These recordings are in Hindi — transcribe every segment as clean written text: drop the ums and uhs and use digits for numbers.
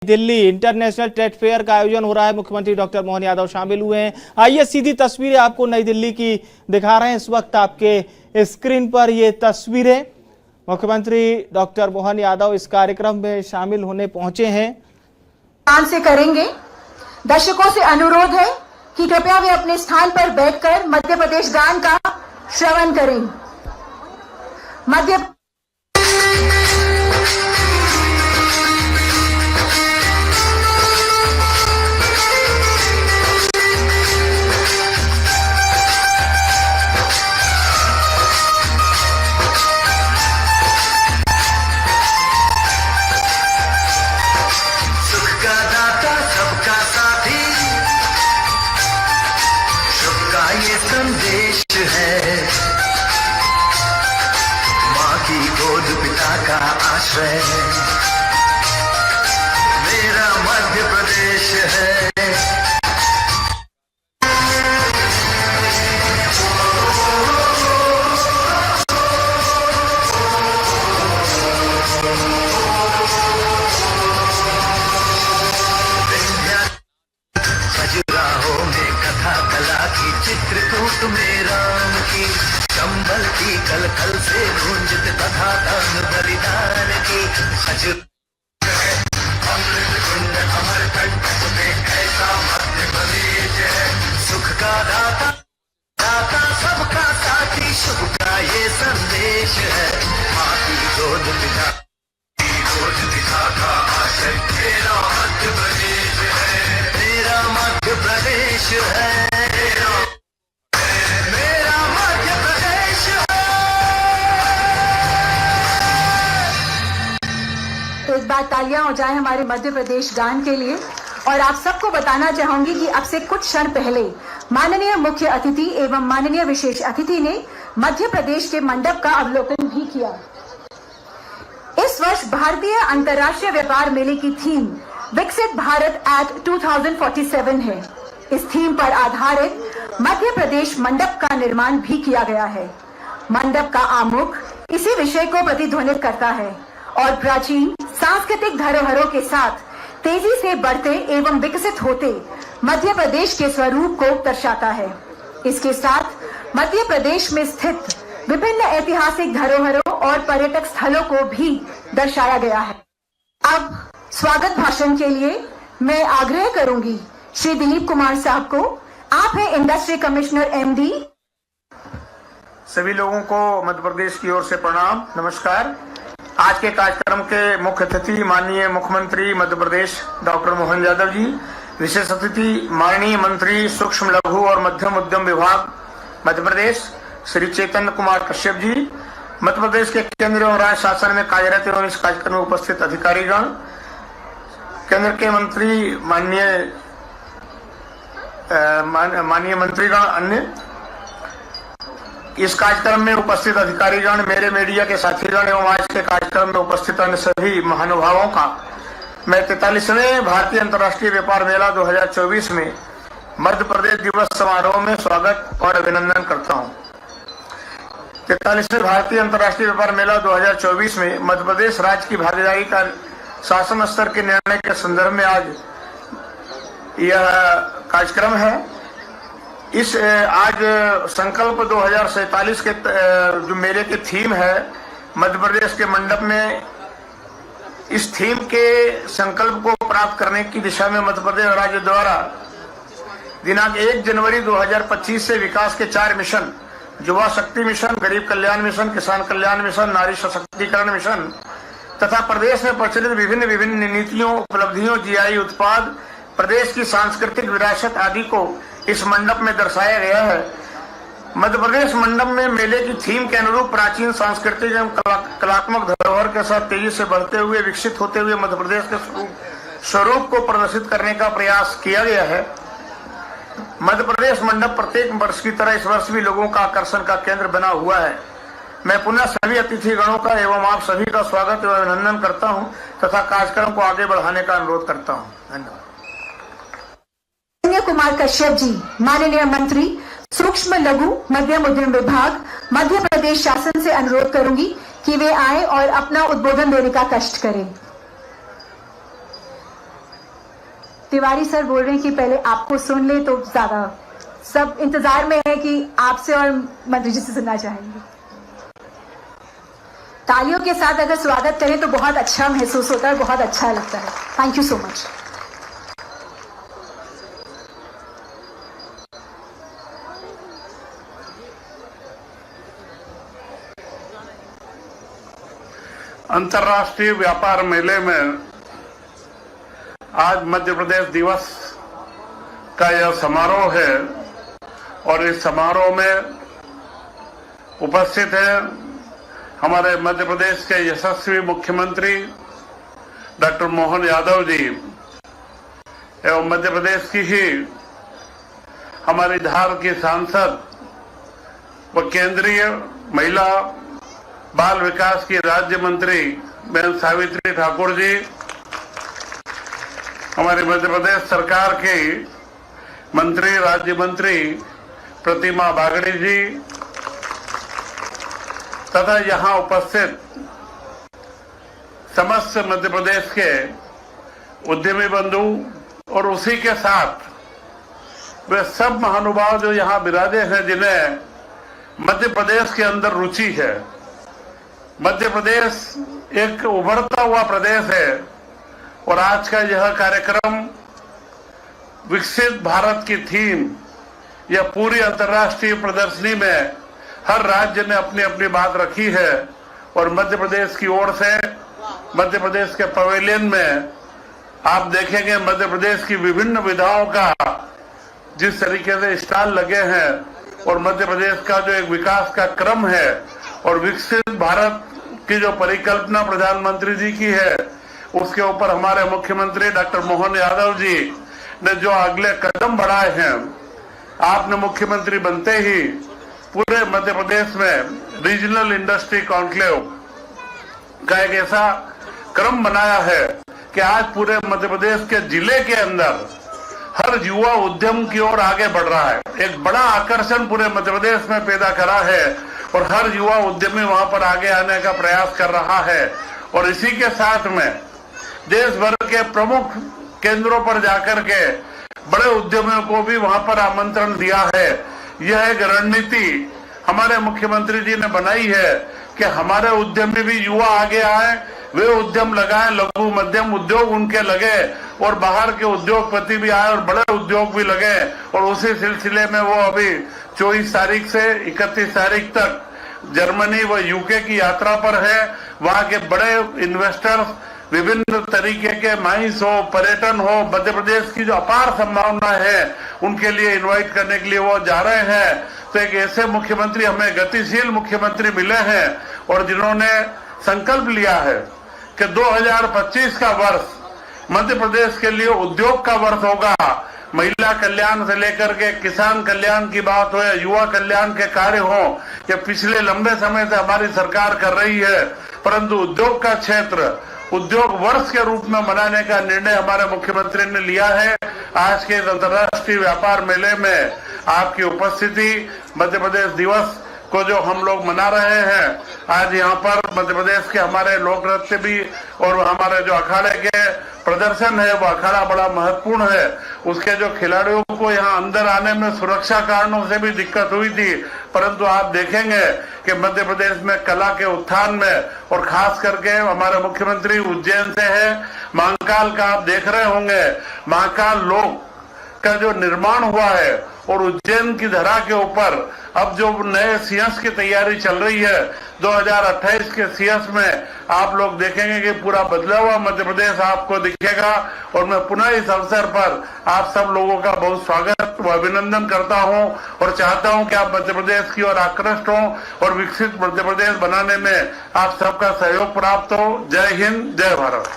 दिल्ली इंटरनेशनल ट्रेड फेयर का आयोजन हो रहा है। मुख्यमंत्री डॉक्टर मोहन यादव शामिल हुए हैं। आइए सीधी तस्वीरें आपको नई दिल्ली की दिखा रहे हैं। इस वक्त आपके स्क्रीन पर ये तस्वीरें, मुख्यमंत्री डॉक्टर मोहन यादव इस कार्यक्रम में शामिल होने पहुंचे हैं। से करेंगे। दर्शकों से अनुरोध है कि कृपया वे अपने स्थान पर बैठकर मध्य प्रदेश गान का श्रवण करें। मध्य संदेश है, माँ की गोद पिता का आश्रय है, मेरा मध्य प्रदेश है। खजुराहों में कथा कला की, चित्रकूट में राम की, चंबल की कल कल से गूंजत कथा दान बलिदान की। अमरकंटक में ऐसा मध्य प्रदेश है, सुख का दाता दाता सबका साथी, शुभ का ये संदेश है। माँ की गोद पिता का आश्रय, मेरा मध्य प्रदेश है, मेरा मध्य प्रदेश है, मेरा मध्य प्रदेश है। तो एक बार तालियां हो जाए हमारे मध्य प्रदेश गान के लिए। और आप सबको बताना चाहूंगी कि अब से कुछ क्षण पहले माननीय मुख्य अतिथि एवं माननीय विशेष अतिथि ने मध्य प्रदेश के मंडप का अवलोकन भी किया। इस वर्ष भारतीय अंतर्राष्ट्रीय व्यापार मेले की थीम विकसित भारत एट 2047 है। इस थीम पर आधारित मध्य प्रदेश मंडप का निर्माण भी किया गया है। मंडप का आमुख इसी विषय को प्रतिध्वनित करता है और प्राचीन सांस्कृतिक धरोहरों के साथ तेजी से बढ़ते एवं विकसित होते मध्य प्रदेश के स्वरूप को दर्शाता है। इसके साथ मध्य प्रदेश में स्थित विभिन्न ऐतिहासिक धरोहरों और पर्यटक स्थलों को भी दर्शाया गया है। अब स्वागत भाषण के लिए मैं आग्रह करूंगी श्री दिलीप कुमार साहब को। आप हैं इंडस्ट्री कमिश्नर एमडी। सभी लोगों को मध्य प्रदेश की ओर से प्रणाम, नमस्कार। आज के कार्यक्रम के मुख्य अतिथि माननीय मुख्यमंत्री मध्य प्रदेश डॉक्टर मोहन यादव जी, विशेष अतिथि माननीय मंत्री सूक्ष्म लघु और मध्यम उद्यम विभाग मध्य प्रदेश श्री चैतन्य कुमार कश्यप जी, मध्य प्रदेश के केंद्र एवं राज्य शासन में कार्यरत एवं इस कार्यक्रम में उपस्थित अधिकारीगण, केंद्र के मंत्री माननीय मंत्रीगण, अन्य इस कार्यक्रम में उपस्थित अधिकारीगण, मेरे मीडिया के साथीगण एवं आज के कार्यक्रम में उपस्थित अन्य सभी महानुभावों का मैं 43वें भारतीय अंतर्राष्ट्रीय व्यापार मेला 2024 में मध्य प्रदेश दिवस समारोह में स्वागत और अभिनंदन करता हूं। 43वें भारतीय अंतर्राष्ट्रीय व्यापार मेला 2024 में मध्य प्रदेश राज्य की भागीदारी का शासन स्तर के निर्णय के संदर्भ में आज यह कार्यक्रम है। इस आज संकल्प 2047 के जो मेले की थीम है, मध्य प्रदेश के मंडप में इस थीम के संकल्प को प्राप्त करने की दिशा में मध्य प्रदेश राज्य द्वारा दिनांक 1 जनवरी 2025 से विकास के 4 मिशन, युवा शक्ति मिशन, गरीब कल्याण मिशन, किसान कल्याण मिशन, नारी सशक्तिकरण मिशन तथा प्रदेश में प्रचलित विभिन्न नीतियों, उपलब्धियों, जीआई उत्पाद, प्रदेश की सांस्कृतिक विरासत आदि को इस मंडप में दर्शाया गया है। मध्य प्रदेश मंडप में मेले की थीम के अनुरूप प्राचीन सांस्कृतिक एवं कलात्मक धरोहर के साथ तेजी से बढ़ते हुए विकसित होते हुए मध्य प्रदेश के स्वरूप को प्रदर्शित करने का प्रयास किया गया है। मध्य प्रदेश मंडप प्रत्येक वर्ष की तरह इस वर्ष भी लोगों का आकर्षण का केंद्र बना हुआ है। मैं पुनः सभी अतिथिगणों का एवं आप सभी का स्वागत एवं अभिनंदन करता हूं तथा कार्यक्रम को आगे बढ़ाने का अनुरोध करता हूं। धन्यवाद। कुमार कश्यप जी, माननीय मंत्री सूक्ष्म लघु मध्यम उद्यम विभाग मध्य प्रदेश शासन से अनुरोध करूंगी कि वे आए और अपना उद्बोधन देने का कष्ट करें। तिवारी सर बोल रहे हैं कि पहले आपको सुन ले, तो ज्यादा सब इंतजार में है कि आपसे और मंत्री जी से सुनना चाहेंगे। तालियों के साथ अगर स्वागत करें तो बहुत अच्छा महसूस होता है, बहुत अच्छा लगता है। Thank you so much. अंतर्राष्ट्रीय व्यापार मेले में आज मध्य प्रदेश दिवस का यह समारोह है और इस समारोह में उपस्थित है हमारे मध्य प्रदेश के यशस्वी मुख्यमंत्री डॉक्टर मोहन यादव जी एवं मध्य प्रदेश की ही हमारी धार की सांसद व केंद्रीय महिला बाल विकास की राज्य मंत्री बहन सावित्री ठाकुर जी, हमारी मध्य प्रदेश सरकार के मंत्री राज्य मंत्री प्रतिमा बागड़ी जी तथा यहां उपस्थित समस्त मध्य प्रदेश के उद्यमी बंधु और उसी के साथ वे सब महानुभाव जो यहां विराजे हैं जिन्हें मध्य प्रदेश के अंदर रुचि है। मध्य प्रदेश एक उभरता हुआ प्रदेश है और आज का यह कार्यक्रम विकसित भारत की थीम यह पूरी अंतर्राष्ट्रीय प्रदर्शनी में हर राज्य ने अपनी अपनी बात रखी है और मध्य प्रदेश की ओर से मध्य प्रदेश के पवेलियन में आप देखेंगे मध्य प्रदेश की विभिन्न विधाओं का जिस तरीके से स्टॉल लगे हैं और मध्य प्रदेश का जो एक विकास का क्रम है और विकसित भारत की जो परिकल्पना प्रधानमंत्री जी की है उसके ऊपर हमारे मुख्यमंत्री डॉक्टर मोहन यादव जी ने जो अगले कदम बढ़ाए हैं। आपने मुख्यमंत्री बनते ही पूरे मध्य प्रदेश में रीजनल इंडस्ट्री कॉन्क्लेव का एक ऐसा क्रम बनाया है कि आज पूरे मध्य प्रदेश के जिले के अंदर हर युवा उद्यम की ओर आगे बढ़ रहा है। एक बड़ा आकर्षण पूरे मध्य प्रदेश में पैदा करा है और हर युवा उद्यमी वहां पर आगे आने का प्रयास कर रहा है और इसी के साथ में देश भर के प्रमुख केंद्रों पर जाकर के बड़े उद्यमियों को भी वहां पर आमंत्रण दिया है। यह एक रणनीति हमारे मुख्यमंत्री जी ने बनाई है कि हमारे उद्यमी भी युवा आगे आए, वे उद्यम लगाएं, लघु मध्यम उद्योग उनके लगे और बाहर के उद्योगपति भी आए और बड़े उद्योग भी लगे और उसी सिलसिले में वो अभी 24 तारीख से 31 तारीख तक जर्मनी व यूके की यात्रा पर है। वहां के बड़े इन्वेस्टर्स विभिन्न तरीके के माइंस हो, पर्यटन हो, मध्य प्रदेश की जो अपार संभावना है उनके लिए इनवाइट करने के लिए वो जा रहे हैं। तो एक ऐसे मुख्यमंत्री हमें गतिशील मुख्यमंत्री मिले हैं और जिन्होंने संकल्प लिया है कि 2025 का वर्ष मध्य प्रदेश के लिए उद्योग का वर्ष होगा। महिला कल्याण से लेकर के किसान कल्याण की बात हो या युवा कल्याण के कार्य हो, ये पिछले लंबे समय से हमारी सरकार कर रही है, परंतु उद्योग का क्षेत्र उद्योग वर्ष के रूप में मनाने का निर्णय हमारे मुख्यमंत्री ने लिया है। आज के इस अंतर्राष्ट्रीय व्यापार मेले में आपकी उपस्थिति मध्य प्रदेश दिवस को जो हम लोग मना रहे हैं, आज यहाँ पर मध्य प्रदेश के हमारे लोक नृत्य भी और हमारे जो अखाड़े के प्रदर्शन है वो अखाड़ा बड़ा महत्वपूर्ण है। उसके जो खिलाड़ियों को यहाँ अंदर आने में सुरक्षा कारणों से भी दिक्कत हुई थी, परंतु आप देखेंगे कि मध्य प्रदेश में कला के उत्थान में और खास करके हमारे मुख्यमंत्री उज्जैन से है। महाकाल का आप देख रहे होंगे, महाकाल लोक का जो निर्माण हुआ है और उज्जैन की धरा के ऊपर अब जो नए सीएस की तैयारी चल रही है 2028 के सीएस में आप लोग देखेंगे कि पूरा बदला हुआ मध्य प्रदेश आपको दिखेगा। और मैं पुनः इस अवसर पर आप सब लोगों का बहुत स्वागत व अभिनंदन करता हूं और चाहता हूं कि आप मध्य प्रदेश की ओर आकृष्ट हों और विकसित मध्य प्रदेश बनाने में आप सबका सहयोग प्राप्त हो। जय हिंद, जय भारत।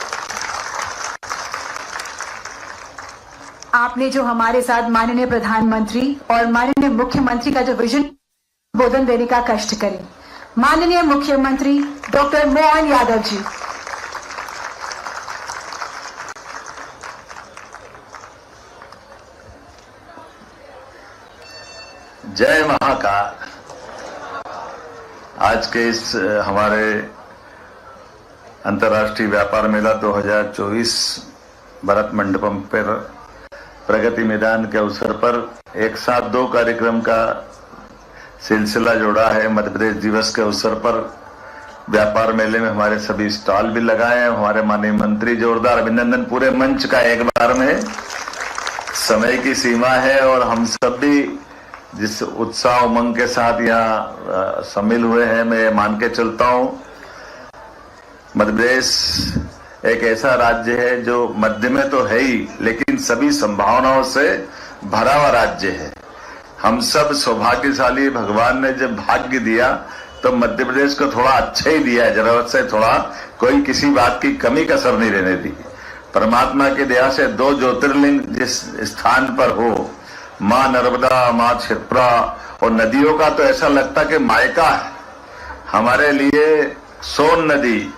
आपने जो हमारे साथ माननीय प्रधानमंत्री और माननीय मुख्यमंत्री का जो विजन बोधन देने का कष्ट करें, माननीय मुख्यमंत्री डॉक्टर मोहन यादव जी। जय महाकाल। आज के इस हमारे अंतर्राष्ट्रीय व्यापार मेला 2024 भरत मंडपम पर प्रगति मैदान के अवसर पर एक साथ 2 कार्यक्रम का सिलसिला जोड़ा है। मध्य प्रदेश दिवस के अवसर पर व्यापार मेले में हमारे सभी स्टॉल भी लगाए हैं। हमारे माननीय मंत्री, जोरदार अभिनंदन पूरे मंच का एक बार में। समय की सीमा है और हम सब भी जिस उत्साह उमंग के साथ यहाँ शामिल हुए हैं, मैं मान के चलता हूँ मध्य प्रदेश एक ऐसा राज्य है जो मध्य में तो है ही, लेकिन सभी संभावनाओं से भरा हुआ राज्य है। हम सब सौभाग्यशाली, भगवान ने जब भाग्य दिया तो मध्य प्रदेश को थोड़ा अच्छा ही दिया है। जरूरत से थोड़ा कोई किसी बात की कमी कसर नहीं रहने दी। परमात्मा की दया से 2 ज्योतिर्लिंग जिस स्थान पर हो, माँ नर्मदा, माँ क्षिप्रा और नदियों का तो ऐसा लगता कि मायका है। हमारे लिए सोन नदी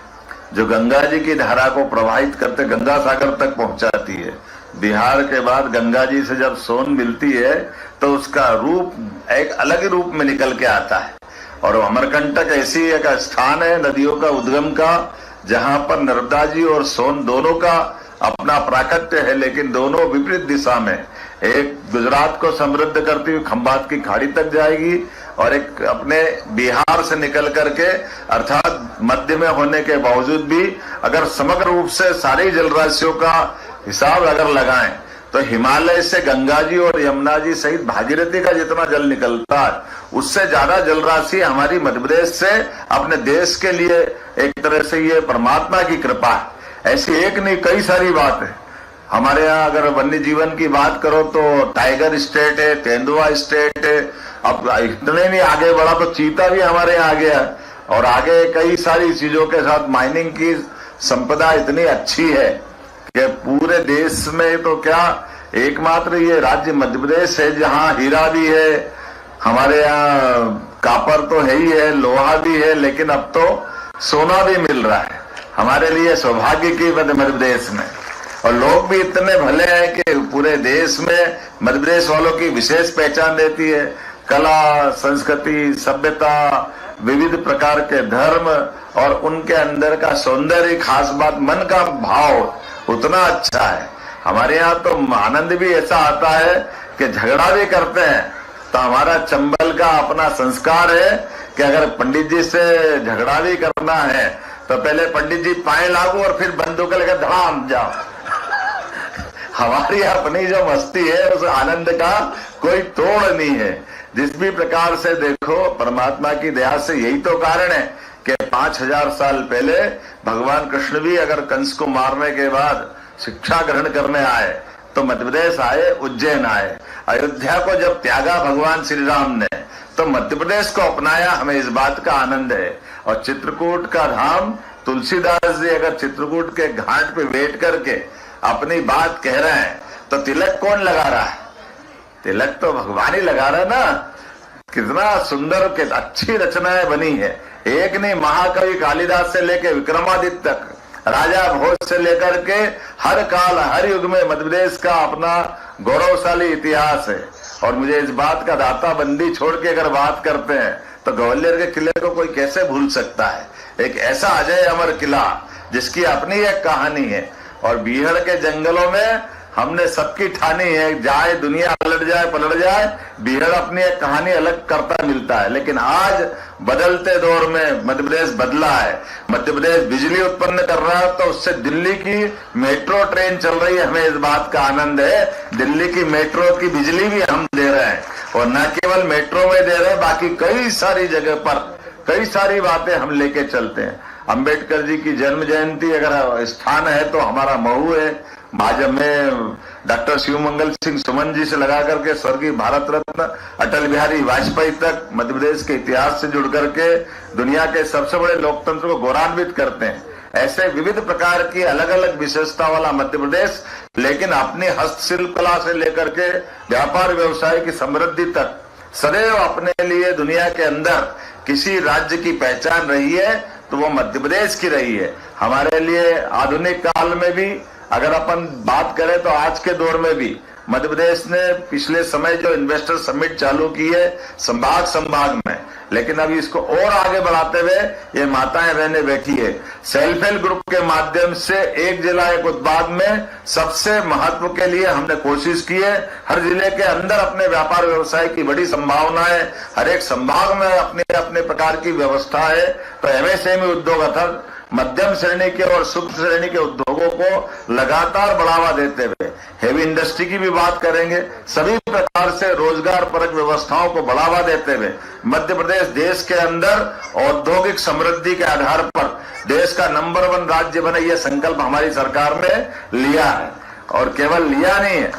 जो गंगा जी की धारा को प्रवाहित करते गंगा सागर तक पहुंचाती है। बिहार के बाद गंगा जी से जब सोन मिलती है तो उसका रूप एक अलग ही रूप में निकल के आता है। और अमरकंटक ऐसी एक स्थान है नदियों का उद्गम का, जहां पर नर्मदा जी और सोन दोनों का अपना प्राकट्य है, लेकिन दोनों विपरीत दिशा में। एक गुजरात को समृद्ध करती हुई खंभात की खाड़ी तक जाएगी और एक अपने बिहार से निकल करके, अर्थात मध्य में होने के बावजूद भी अगर समग्र रूप से सारी जलराशियों का हिसाब अगर लगाएं तो हिमालय से गंगा जी और यमुना जी सहित भागीरथी का जितना जल निकलता है उससे ज्यादा जलराशि हमारी मध्य प्रदेश से अपने देश के लिए एक तरह से ये परमात्मा की कृपा है। ऐसी एक नहीं, कई सारी बात है। हमारे यहाँ अगर वन्य जीवन की बात करो तो टाइगर स्टेट है, तेंदुआ स्टेट है। अब इतने नहीं आगे बढ़ा तो चीता भी हमारे यहाँ आ गया है। और आगे कई सारी चीजों के साथ माइनिंग की संपदा इतनी अच्छी है कि पूरे देश में तो क्या एकमात्र ये राज्य मध्य प्रदेश है जहाँ हीरा भी है। हमारे यहाँ कापर तो है ही है, लोहा भी है, लेकिन अब तो सोना भी मिल रहा है। हमारे लिए सौभाग्य की मध्य प्रदेश में। और लोग भी इतने भले हैं कि पूरे देश में मध्य प्रदेश वालों की विशेष पहचान रहती है। कला, संस्कृति, सभ्यता, विविध प्रकार के धर्म और उनके अंदर का सौंदर्य, खास बात मन का भाव उतना अच्छा है। हमारे यहाँ तो आनंद भी ऐसा आता है कि झगड़ा भी करते हैं तो हमारा चंबल का अपना संस्कार है कि अगर पंडित जी से झगड़ा भी करना है तो पहले पंडित जी पाए लागू और फिर बंदूक लेकर धड़ाम जाओ। हमारी अपनी जो मस्ती है उस आनंद का कोई तोड़ नहीं है। जिस भी प्रकार से देखो, परमात्मा की दया से यही तो कारण है कि 5000 साल पहले भगवान कृष्ण भी अगर कंस को मारने के बाद शिक्षा ग्रहण करने आए तो मध्य प्रदेश आए, उज्जैन आए। अयोध्या को जब त्यागा भगवान श्री राम ने तो मध्य प्रदेश को अपनाया। हमें इस बात का आनंद है। और चित्रकूट का धाम, तुलसीदास जी अगर चित्रकूट के घाट पे बैठ करके अपनी बात कह रहे हैं तो तिलक कौन लगा रहा है? तिलक तो भगवान ही लगा रहा है ना। कितना सुंदर के अच्छी रचनाएं बनी है। एक नहीं, महाकवि कालिदास से लेकर विक्रमादित्य तक, राजा भोज से लेकर के हर काल हर युग में मध्य प्रदेश का अपना गौरवशाली इतिहास है। और मुझे इस बात का दाता बंदी छोड़ के अगर बात करते हैं तो ग्वालियर के किले को कोई कैसे भूल सकता है। एक ऐसा अजय अमर किला जिसकी अपनी एक कहानी है। और बीहड़ के जंगलों में हमने सबकी ठानी है, जाए दुनिया पलट जाए पलट जाए, बीहड़ अपनी एक कहानी अलग करता मिलता है। लेकिन आज बदलते दौर में मध्य प्रदेश बदला है। मध्य प्रदेश बिजली उत्पन्न कर रहा है तो उससे दिल्ली की मेट्रो ट्रेन चल रही है। हमें इस बात का आनंद है, दिल्ली की मेट्रो की बिजली भी हम दे रहे हैं। और न केवल मेट्रो में दे रहे हैं, बाकी कई सारी जगह पर कई सारी बातें हम लेके चलते हैं। अंबेडकर जी की जन्म जयंती अगर स्थान है तो हमारा महू है। भाजपा में डॉक्टर शिवमंगल सिंह सुमन जी से लगा करके स्वर्गीय भारत रत्न अटल बिहारी वाजपेयी तक मध्य प्रदेश के इतिहास से जुड़ करके दुनिया के सबसे बड़े लोकतंत्र को गौरवान्वित करते हैं। ऐसे विविध प्रकार की अलग अलग विशेषता वाला मध्य प्रदेश, लेकिन अपनी हस्तशिल्प कला से लेकर के व्यापार व्यवसाय की समृद्धि तक सदैव अपने लिए दुनिया के अंदर किसी राज्य की पहचान रही है तो वो मध्य प्रदेश की रही है। हमारे लिए आधुनिक काल में भी अगर अपन बात करें तो आज के दौर में भी मध्य प्रदेश ने पिछले समय जो इन्वेस्टर समिट चालू की है संभाग में, लेकिन अभी इसको और आगे बढ़ाते हुए ये माताएं बहनें बैठी है, सेल्फ हेल्प ग्रुप के माध्यम से एक जिला एक उत्पाद में सबसे महत्व के लिए हमने कोशिश की है। हर जिले के अंदर अपने व्यापार व्यवसाय की बड़ी संभावना है, हर एक संभाग में अपने अपने प्रकार की व्यवस्था है। तो एमएसएमई उद्योग अर्थात मध्यम श्रेणी के और सूक्ष्म श्रेणी के उद्योगों को लगातार बढ़ावा देते हुए हेवी इंडस्ट्री की भी बात करेंगे। सभी प्रकार से रोजगार परक व्यवस्थाओं को बढ़ावा देते हुए मध्य प्रदेश देश के अंदर औद्योगिक समृद्धि के आधार पर देश का नंबर 1 राज्य बने, यह संकल्प हमारी सरकार ने लिया है। और केवल लिया नहीं है,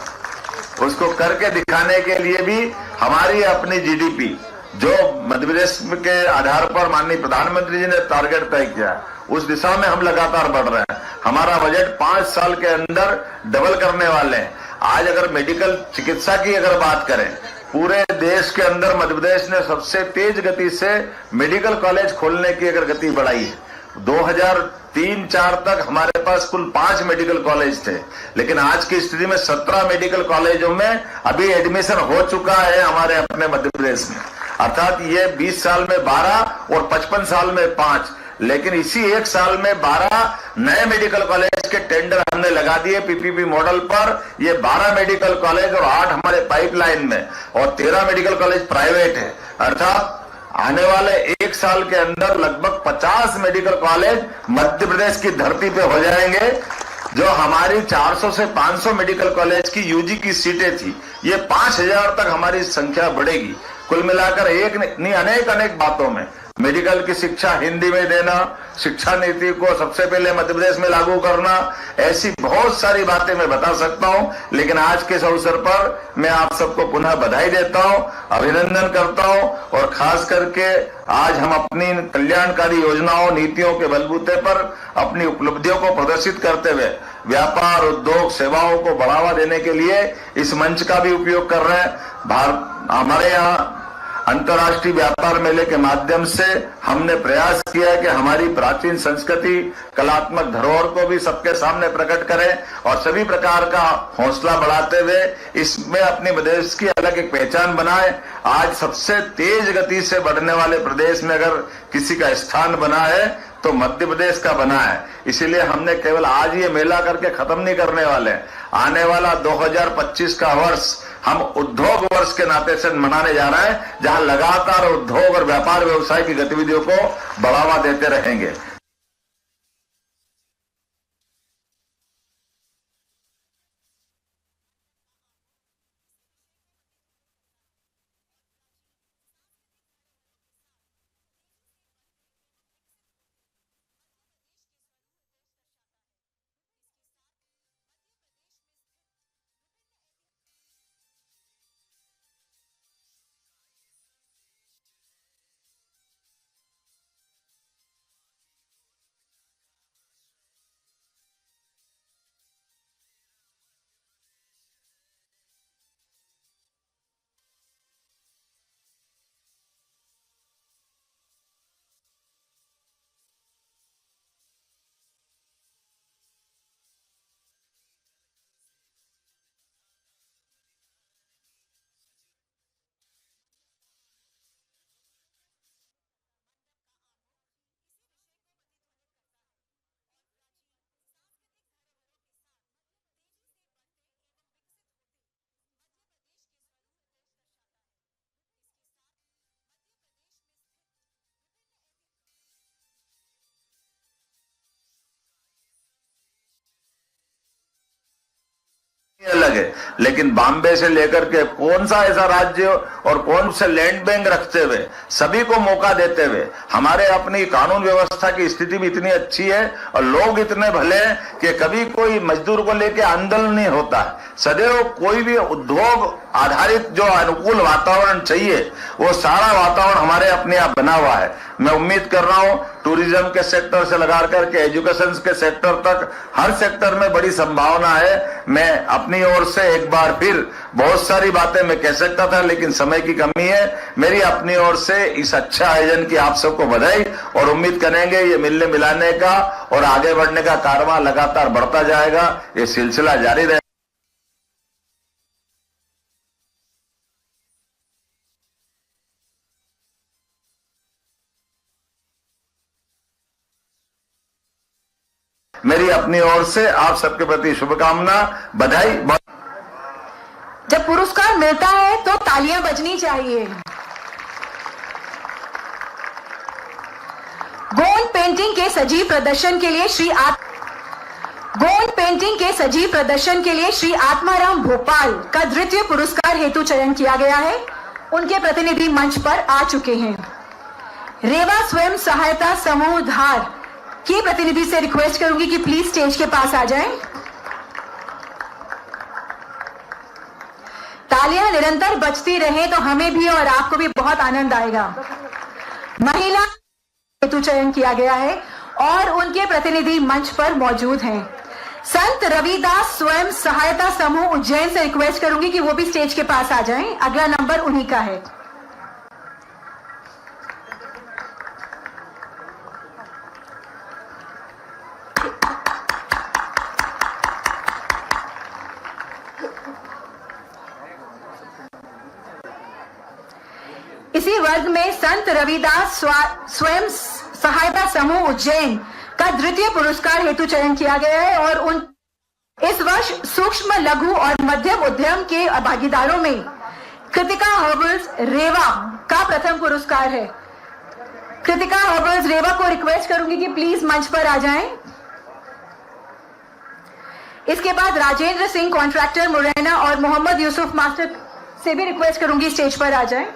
उसको करके दिखाने के लिए भी हमारी अपनी जीडीपी जो मध्य प्रदेश के आधार पर माननीय प्रधानमंत्री जी ने टारगेट तय किया, उस दिशा में हम लगातार बढ़ रहे हैं। हमारा बजट 5 साल के अंदर डबल करने वाले हैं। आज अगर मेडिकल चिकित्सा की अगर बात करें, पूरे देश के अंदर मध्य प्रदेश ने सबसे तेज गति से मेडिकल कॉलेज खोलने की अगर गति बढ़ाई है। 2003-4 तक हमारे पास कुल 5 मेडिकल कॉलेज थे, लेकिन आज की स्थिति में 17 मेडिकल कॉलेजों में अभी एडमिशन हो चुका है हमारे अपने मध्य प्रदेश में। अर्थात ये 20 साल में 12 और 55 साल में 5, लेकिन इसी एक साल में 12 नए मेडिकल कॉलेज के टेंडर हमने लगा दिए पीपीपी मॉडल पर। ये 12 मेडिकल कॉलेज और 8 हमारे पाइपलाइन में और 13 मेडिकल कॉलेज प्राइवेट है। अर्थात आने वाले एक साल के अंदर लगभग 50 मेडिकल कॉलेज मध्य प्रदेश की धरती पे हो जाएंगे। जो हमारी 400 से 500 मेडिकल कॉलेज की यूजी की सीटें थी, ये 5000 तक हमारी संख्या बढ़ेगी। कुल मिलाकर एक नहीं अनेक बातों में मेडिकल की शिक्षा हिंदी में देना, शिक्षा नीति को सबसे पहले मध्य प्रदेश में लागू करना, ऐसी बहुत सारी बातें मैं बता सकता हूं। लेकिन आज के इस अवसर पर मैं आप सबको पुनः बधाई देता हूं, अभिनंदन करता हूं और खास करके आज हम अपनी कल्याणकारी योजनाओं नीतियों के बलबूते पर अपनी उपलब्धियों को प्रदर्शित करते हुए व्यापार उद्योग सेवाओं को बढ़ावा देने के लिए इस मंच का भी उपयोग कर रहे हैं। हमारे यहाँ अंतर्राष्ट्रीय व्यापार मेले के माध्यम से हमने प्रयास किया है कि हमारी प्राचीन संस्कृति कलात्मक धरोहर को भी सबके सामने प्रकट करें और सभी प्रकार का हौसला बढ़ाते हुए इसमें अपने प्रदेश की अलग एक पहचान बनाए। आज सबसे तेज गति से बढ़ने वाले प्रदेश में अगर किसी का स्थान बना है तो मध्य प्रदेश का बना है। इसीलिए हमने केवल आज ये मेला करके खत्म नहीं करने वाले। आने वाला 2025 का वर्ष हम उद्योग वर्ष के नाते से मनाने जा रहे हैं, जहां लगातार उद्योग और व्यापार व्यवसाय की गतिविधियों को बढ़ावा देते रहेंगे। अलग है, लेकिन बॉम्बे से लेकर के कौन सा ऐसा राज्य और कौन से लैंड बैंक रखते हुए सभी को मौका देते हुए हमारे अपनी कानून व्यवस्था की स्थिति भी इतनी अच्छी है और लोग इतने भले हैं कि कभी कोई मजदूर को लेकर आंदोलन नहीं होता। सदैव कोई भी उद्योग आधारित जो अनुकूल वातावरण चाहिए वो सारा वातावरण हमारे अपने आप बना हुआ है। मैं उम्मीद कर रहा हूं टूरिज्म के सेक्टर से लगा करके एजुकेशन के सेक्टर तक हर सेक्टर में बड़ी संभावना है। मैं अपनी ओर से एक बार फिर बहुत सारी बातें मैं कह सकता था, लेकिन समय की कमी है। मेरी अपनी ओर से इस अच्छा आयोजन की आप सबको बधाई और उम्मीद करेंगे ये मिलने मिलाने का और आगे बढ़ने का कारवां लगातार बढ़ता जाएगा, ये सिलसिला जारी रहेगा। मेरी अपनी ओर से आप सबके प्रति शुभकामना, बधाई। जब पुरस्कार मिलता है तो तालियां बजनी चाहिए। गोंड पेंटिंग के सजीव प्रदर्शन के लिए श्री आत्माराम भोपाल का द्वितीय पुरस्कार हेतु चयन किया गया है। उनके प्रतिनिधि मंच पर आ चुके हैं। रेवा स्वयं सहायता समूह धार की प्रतिनिधि से रिक्वेस्ट करूंगी कि प्लीज स्टेज के पास आ जाएं। तालियां निरंतर बजती रहे तो हमें भी और आपको भी बहुत आनंद आएगा। महिला हेतु चयन किया गया है और उनके प्रतिनिधि मंच पर मौजूद हैं। संत रविदास स्वयं सहायता समूह उज्जैन से रिक्वेस्ट करूंगी कि वो भी स्टेज के पास आ जाएं। अगला नंबर उन्हीं का है। इसी वर्ग में संत रविदास स्वयं सहायता समूह उज्जैन का द्वितीय पुरस्कार हेतु चयन किया गया है और इस वर्ष सूक्ष्म लघु और मध्यम उद्यम के भागीदारों में कृतिका हर्बल्स रेवा का प्रथम पुरस्कार है। कृतिका हर्बल्स रेवा को रिक्वेस्ट करूंगी कि प्लीज मंच पर आ जाएं। इसके बाद राजेंद्र सिंह कॉन्ट्रैक्टर मुरैना और मोहम्मद यूसुफ मास्टर से भी रिक्वेस्ट करूंगी स्टेज पर आ जाएं।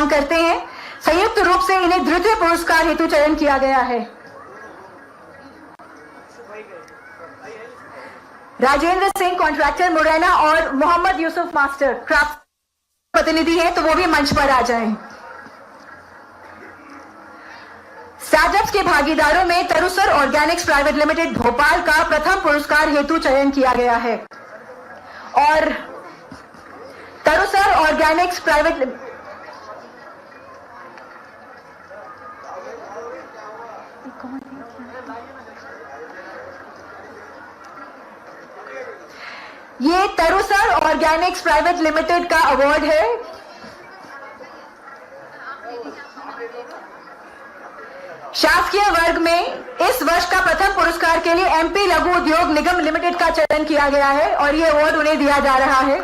करते हैं। संयुक्त रूप से इन्हें द्वितीय पुरस्कार हेतु चयन किया गया है। राजेंद्र सिंह कॉन्ट्रैक्टर मुरैना और मोहम्मद यूसुफ मास्टर क्राफ्ट प्रतिनिधि हैं तो वो भी मंच पर आ जाएं। स्टार्टअप्स के भागीदारों में तरुसर ऑर्गेनिक्स प्राइवेट लिमिटेड भोपाल का प्रथम पुरस्कार हेतु चयन किया गया है और तरुसर ऑर्गेनिक्स प्राइवेट ये तरुसर ऑर्गेनिक्स प्राइवेट लिमिटेड का अवार्ड है। शासकीय वर्ग में इस वर्ष का प्रथम पुरस्कार के लिए एमपी लघु उद्योग निगम लिमिटेड का चयन किया गया है और ये अवार्ड उन्हें दिया जा रहा है।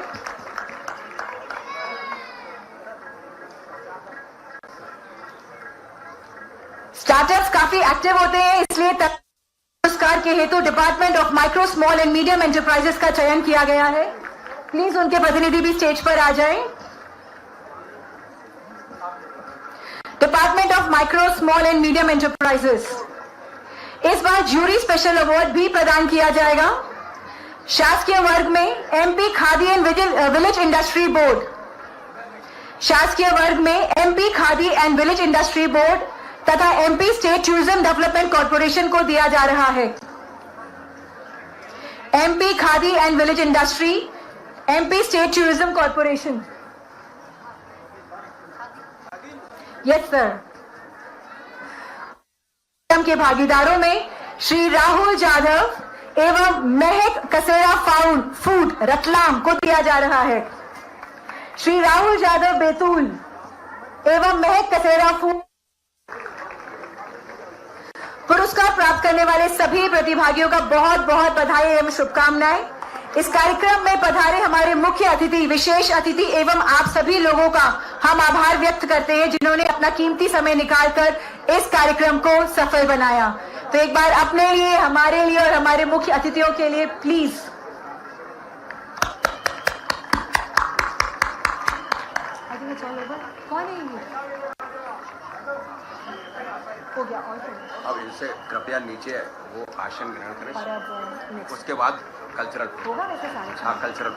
स्टार्टअप्स काफी एक्टिव होते हैं, इसलिए पुरस्कार के हेतु department of micro small and medium enterprises का चयन किया गया है। प्लीज उनके प्रतिनिधि भी स्टेज पर आ जाएं। Department of micro small and medium enterprises इस बार ज्यूरी स्पेशल अवार्ड भी प्रदान किया जाएगा। शासकीय वर्ग में MP Khadi and village industry board, शासकीय वर्ग में MP Khadi and village industry board तथा MP state tourism development corporation को दिया जा रहा है। MP Khadi and village industry, MP state tourism corporation. Yes sir. के भागीदारों में श्री राहुल जाधव एवं महक कसेरा फूड रतलाम को दिया जा रहा है। श्री राहुल जाधव बैतूल एवं महक कसेरा फूड। पुरस्कार प्राप्त करने वाले सभी प्रतिभागियों का बहुत बहुत बधाई एवं शुभकामनाएं। इस कार्यक्रम में पधारे हमारे मुख्य अतिथि, विशेष अतिथि एवं आप सभी लोगों का हम आभार व्यक्त करते हैं जिन्होंने अपना कीमती समय निकालकर इस कार्यक्रम को सफल बनाया। तो एक बार अपने लिए, हमारे लिए और हमारे मुख्य अतिथियों के लिए प्लीज कौन है ये? हो गया। और अब इनसे कृपया नीचे वो आसन ग्रहण करें, उसके बाद कल्चरल होगा वैसे सारे। हाँ, कल्चरल।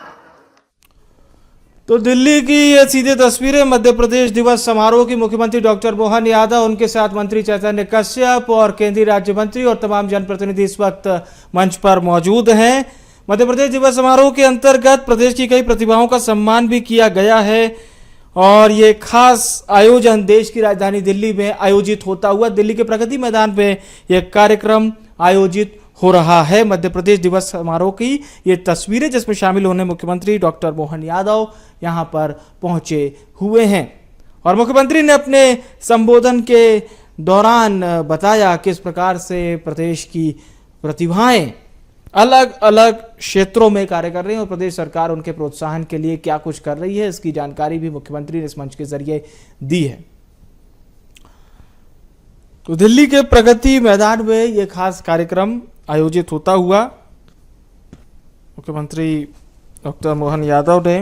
तो दिल्ली की ये सीधे तस्वीरें मध्य प्रदेश दिवस समारोह की। मुख्यमंत्री डॉक्टर मोहन यादव, उनके साथ मंत्री चैतन्य कश्यप और केंद्रीय राज्य मंत्री और तमाम जनप्रतिनिधि इस वक्त मंच पर मौजूद हैं। मध्य प्रदेश दिवस समारोह के अंतर्गत प्रदेश की कई प्रतिभाओं का सम्मान भी किया गया है और ये खास आयोजन देश की राजधानी दिल्ली में आयोजित होता हुआ दिल्ली के प्रगति मैदान पे यह कार्यक्रम आयोजित हो रहा है। मध्य प्रदेश दिवस समारोह की ये तस्वीरें जिसमें शामिल होने मुख्यमंत्री डॉक्टर मोहन यादव यहां पर पहुंचे हुए हैं और मुख्यमंत्री ने अपने संबोधन के दौरान बताया किस प्रकार से प्रदेश की प्रतिभाएं अलग अलग क्षेत्रों में कार्य कर रही हैं और प्रदेश सरकार उनके प्रोत्साहन के लिए क्या कुछ कर रही है, इसकी जानकारी भी मुख्यमंत्री ने इस मंच के जरिए दी है। तो दिल्ली के प्रगति मैदान में यह खास कार्यक्रम आयोजित होता हुआ मुख्यमंत्री डॉक्टर मोहन यादव ने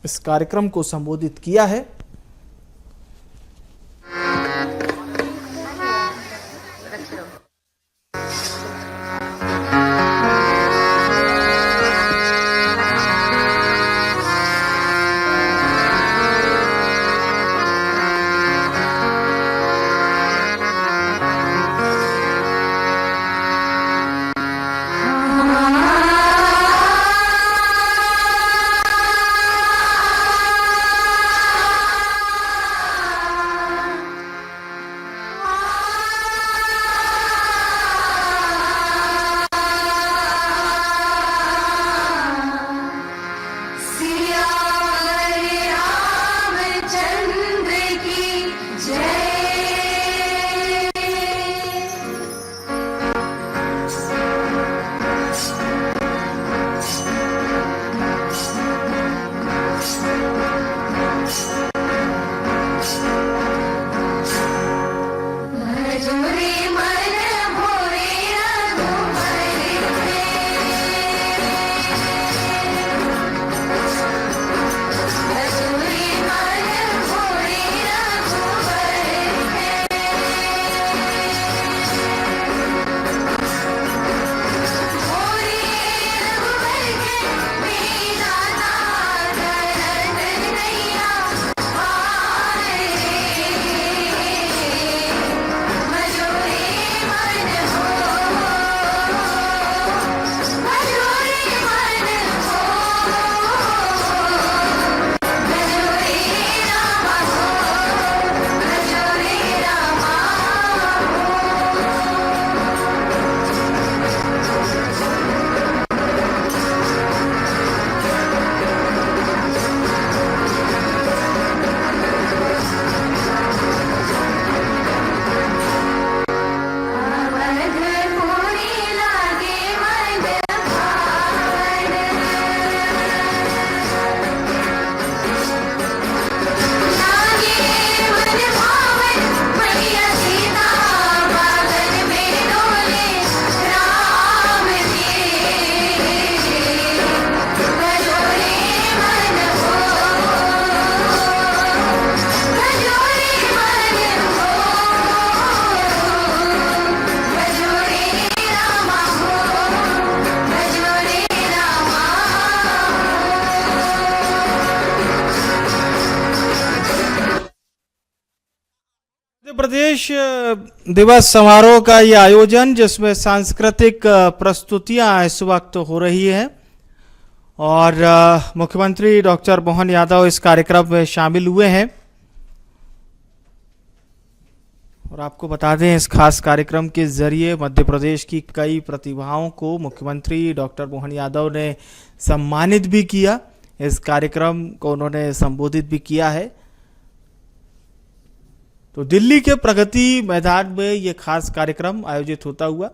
इस कार्यक्रम को संबोधित किया है। प्रदेश दिवस समारोह का ये आयोजन जिसमें सांस्कृतिक प्रस्तुतियां इस वक्त हो रही है और मुख्यमंत्री डॉक्टर मोहन यादव इस कार्यक्रम में शामिल हुए हैं। और आपको बता दें इस खास कार्यक्रम के जरिए मध्य प्रदेश की कई प्रतिभाओं को मुख्यमंत्री डॉक्टर मोहन यादव ने सम्मानित भी किया। इस कार्यक्रम को उन्होंने संबोधित भी किया है। तो दिल्ली के प्रगति मैदान में ये खास कार्यक्रम आयोजित होता हुआ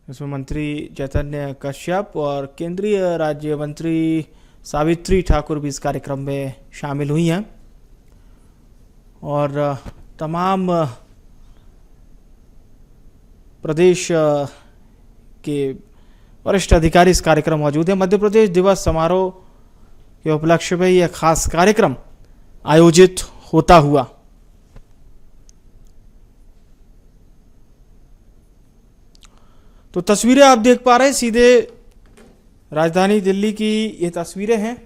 इसमें मंत्री चैतन्य कश्यप और केंद्रीय राज्य मंत्री सावित्री ठाकुर भी इस कार्यक्रम में शामिल हुई हैं और तमाम प्रदेश के वरिष्ठ अधिकारी इस कार्यक्रम मौजूद हैं। मध्य प्रदेश दिवस समारोह के उपलक्ष्य में यह खास कार्यक्रम आयोजित होता हुआ तो तस्वीरें आप देख पा रहे हैं, सीधे राजधानी दिल्ली की ये तस्वीरें हैं।